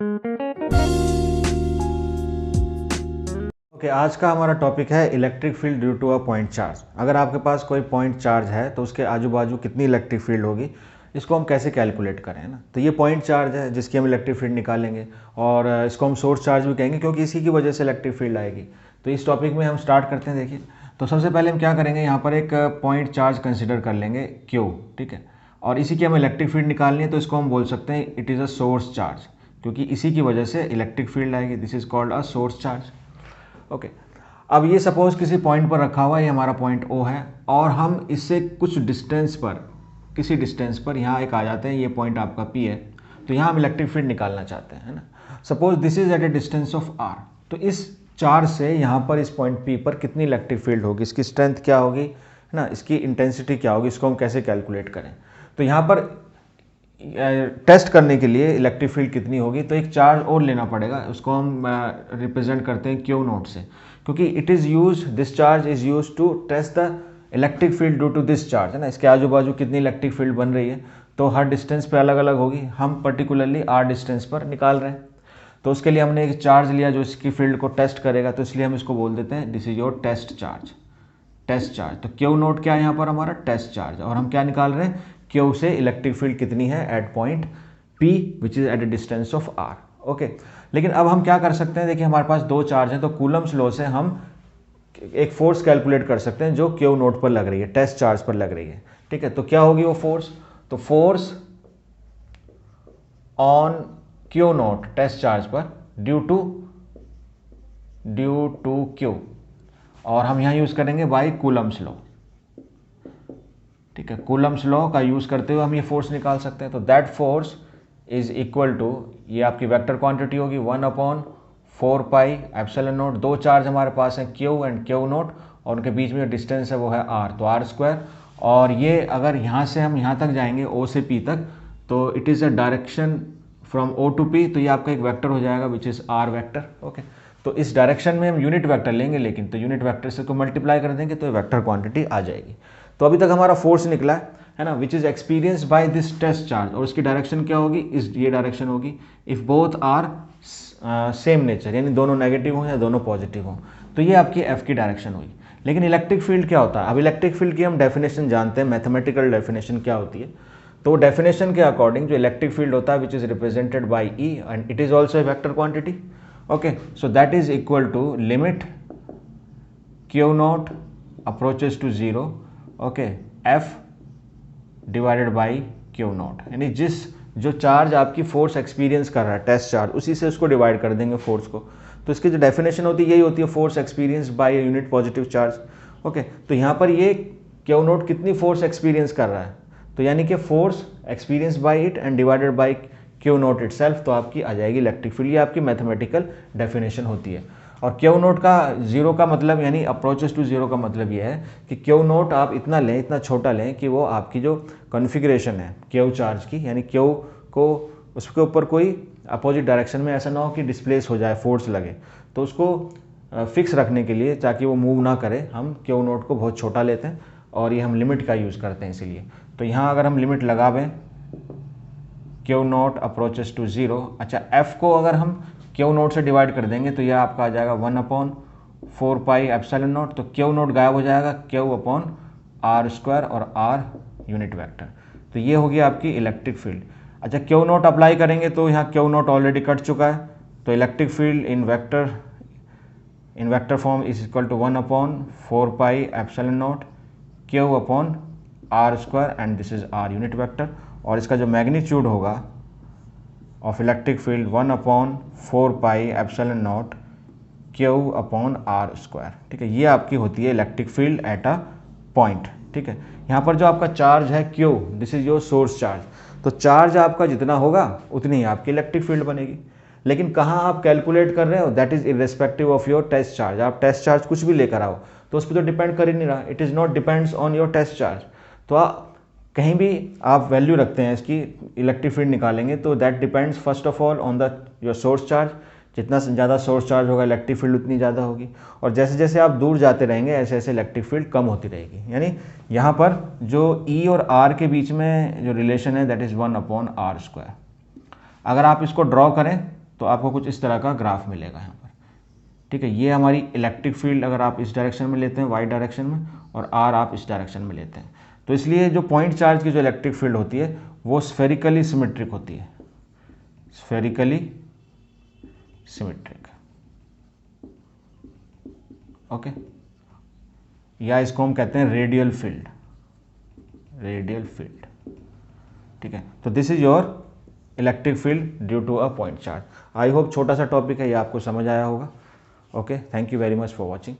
Okay, आज का हमारा टॉपिक है electric field due to a point charge. अगर आपके पास कोई पॉइंट चार्ज है तो उसके आजू बाजू कितनी इलेक्ट्रिक फील्ड होगी, इसको हम कैसे कैलकुलेट करें, है ना। तो ये पॉइंट चार्ज है जिसकी हम इलेक्ट्रिक फील्ड निकालेंगे, और इसको हम सोर्स चार्ज भी कहेंगे क्योंकि इसी की वजह से इलेक्ट्रिक फील्ड आएगी। तो इस टॉपिक में हम स्टार्ट करते हैं। देखिए, तो सबसे पहले हम क्या करेंगे, यहाँ पर एक पॉइंट चार्ज कंसिडर कर लेंगे Q, ठीक है, और इसी की हमें इलेक्ट्रिक फील्ड निकालनी है। तो इसको हम बोल सकते हैं it is a source charge, क्योंकि इसी की वजह से इलेक्ट्रिक फील्ड आएगी। This is called a source charge. Okay, अब ये सपोज किसी पॉइंट पर रखा हुआ है, ये हमारा पॉइंट O है, और हम इससे कुछ डिस्टेंस पर, किसी डिस्टेंस पर यहाँ एक आ जाते हैं, ये पॉइंट आपका P है। तो यहाँ हम इलेक्ट्रिक फील्ड निकालना चाहते हैं, है ना। Suppose this is at a distance of R। तो इस चार्ज से यहाँ पर इस पॉइंट P पर कितनी इलेक्ट्रिक फील्ड होगी, इसकी स्ट्रेंथ क्या होगी, है ना, इसकी इंटेंसिटी क्या होगी, इसको हम कैसे कैलकुलेट करें। तो यहाँ पर टेस्ट करने के लिए इलेक्ट्रिक फील्ड कितनी होगी, तो एक चार्ज और लेना पड़ेगा, उसको हम रिप्रेजेंट करते हैं Q नोट से, क्योंकि it is use, this charge is use to test the electric field due to this charge, है ना। इसके आजू बाजू कितनी इलेक्ट्रिक फील्ड बन रही है, तो हर डिस्टेंस पे अलग अलग होगी। हम पर्टिकुलरली R डिस्टेंस पर निकाल रहे हैं, तो उसके लिए हमने एक चार्ज लिया जो इसकी फील्ड को टेस्ट करेगा, तो इसलिए हम इसको बोल देते हैं this is your test charge, test charge. तो Q नोट क्या है यहाँ पर, हमारा टेस्ट चार्ज, और हम क्या निकाल रहे हैं, Q से इलेक्ट्रिक फील्ड कितनी है at point P which is at a distance of R। Okay, लेकिन अब हम क्या कर सकते हैं, देखिए हमारे पास दो चार्ज हैं, तो कूलम्स लॉ से हम एक फोर्स कैलकुलेट कर सकते हैं जो Q नोट पर लग रही है, टेस्ट चार्ज पर लग रही है, ठीक है। तो क्या होगी वो फोर्स, तो force on Q naught test charge पर ड्यू टू Q, और हम यहाँ यूज करेंगे बाय कूलम्स लॉ, ठीक है। कूलम्स लॉ का यूज करते हुए हम ये फोर्स निकाल सकते हैं। तो that force is equal to, ये आपकी वेक्टर क्वांटिटी होगी 1/4 पाई एप्सिलॉन नोट। दो चार्ज हमारे पास हैं Q एंड Q नोट, और उनके बीच में जो डिस्टेंस है वो है R, तो R स्क्वायर। और ये अगर यहाँ से हम यहाँ तक जाएंगे O से P तक, तो it is a direction from O to P, तो ये आपका एक वेक्टर हो जाएगा which is R vector. Okay, तो इस डायरेक्शन में हम यूनिट वेक्टर लेंगे, लेकिन तो यूनिट वेक्टर से को मल्टीप्लाई कर देंगे तो वेक्टर क्वांटिटी आ जाएगी। तो अभी तक हमारा फोर्स निकला है ना, which is experience by this test charge, और उसकी डायरेक्शन क्या होगी, इस ये डायरेक्शन होगी if both are same nature, यानी दोनों नेगेटिव हो या दोनों पॉजिटिव हो, तो ये आपकी F की डायरेक्शन हुई। लेकिन इलेक्ट्रिक फील्ड क्या होता है, अब इलेक्ट्रिक फील्ड की हम डेफिनेशन जानते हैं, मैथमेटिकल डेफिनेशन क्या होती है। तो डेफिनेशन के अकॉर्डिंग जो इलेक्ट्रिक फील्ड होता है which is represented by E and it is also a vector quantity. Okay, so that is equal to limit Q naught approaches to 0, okay, F divided by Q naught, यानी जो charge आपकी force experience कर रहा है test charge, उसी से उसको divide कर देंगे फोर्स को। तो इसकी जो डेफिनेशन होती है यही होती है, force experience by unit positive charge. Okay, तो यहाँ पर ये Q नोट कितनी फोर्स एक्सपीरियंस कर रहा है, तो यानी कि force experience by it and divided by Q note itself, तो आपकी आ जाएगी इलेक्ट्रिक फील्ड। ये आपकी मैथमेटिकल डेफिनेशन होती है। और Q नोट का जीरो का मतलब, यानी अप्रोचेस टू जीरो का मतलब ये है कि Q नोट आप इतना लें, इतना छोटा लें कि वो आपकी जो कॉन्फ़िगरेशन है Q चार्ज की, यानी Q को उसके ऊपर कोई अपोजिट डायरेक्शन में ऐसा ना हो कि डिस्प्लेस हो जाए, फोर्स लगे। तो उसको फिक्स रखने के लिए, ताकि वो मूव ना करे, हम Q नोट को बहुत छोटा लेते हैं, और ये हम लिमिट का यूज़ करते हैं इसीलिए। तो यहाँ अगर हम लिमिट लगावें Q नोट अप्रोचेस टू 0, अच्छा F को अगर हम Q नोट से डिवाइड कर देंगे तो यह आपका आ जाएगा 1/4 पाई एप्सिलॉन नोट। तो Q नोट गायब हो जाएगा, Q/R स्क्वायर और R यूनिट वेक्टर। तो ये होगी आपकी इलेक्ट्रिक फील्ड। अच्छा, Q नोट अप्लाई करेंगे तो यहाँ Q नोट ऑलरेडी कट चुका है, तो electric field in vector form is equal to 1/4 pi epsilon naught Q/R square and this is R unit vector. और इसका जो मैग्नीट्यूड होगा of electric field 1/4 pi epsilon naught Q/R square, ठीक है। ये आपकी होती है electric field at a point, ठीक है। यहाँ पर जो आपका चार्ज है Q, this is your source charge, तो चार्ज आपका जितना होगा उतनी ही आपकी इलेक्ट्रिक फील्ड बनेगी। लेकिन कहाँ आप कैलकुलेट कर रहे हो, that is irrespective of your test charge. आप टेस्ट चार्ज कुछ भी लेकर आओ तो उस पर तो डिपेंड कर ही नहीं रहा, it is not depends on your test charge. तो कहीं भी आप वैल्यू रखते हैं इसकी, इलेक्ट्रिक फील्ड निकालेंगे तो that depends first of all on the your source charge. जितना ज़्यादा सोर्स चार्ज होगा इलेक्ट्रिक फील्ड उतनी ज़्यादा होगी, और जैसे जैसे आप दूर जाते रहेंगे ऐसे ऐसे इलेक्ट्रिक फील्ड कम होती रहेगी। यानी यहाँ पर जो E और R के बीच में जो रिलेशन है दैट इज़ 1/R स्क्वायर। अगर आप इसको ड्रॉ करें तो आपको कुछ इस तरह का ग्राफ मिलेगा यहाँ पर, ठीक है। ये हमारी इलेक्ट्रिक फील्ड अगर आप इस डायरेक्शन में लेते हैं वाई डायरेक्शन में, और आर आप इस डायरेक्शन में लेते हैं, तो इसलिए जो पॉइंट चार्ज की जो इलेक्ट्रिक फील्ड होती है वो स्फेरिकली सिमेट्रिक होती है, स्फेरिकली सिमेट्रिक, ओके। या इसको हम कहते हैं रेडियल फील्ड, रेडियल फील्ड, ठीक है। तो this is your electric field due to a point charge. I hope छोटा सा टॉपिक है, ये आपको समझ आया होगा। Okay, thank you very much for watching.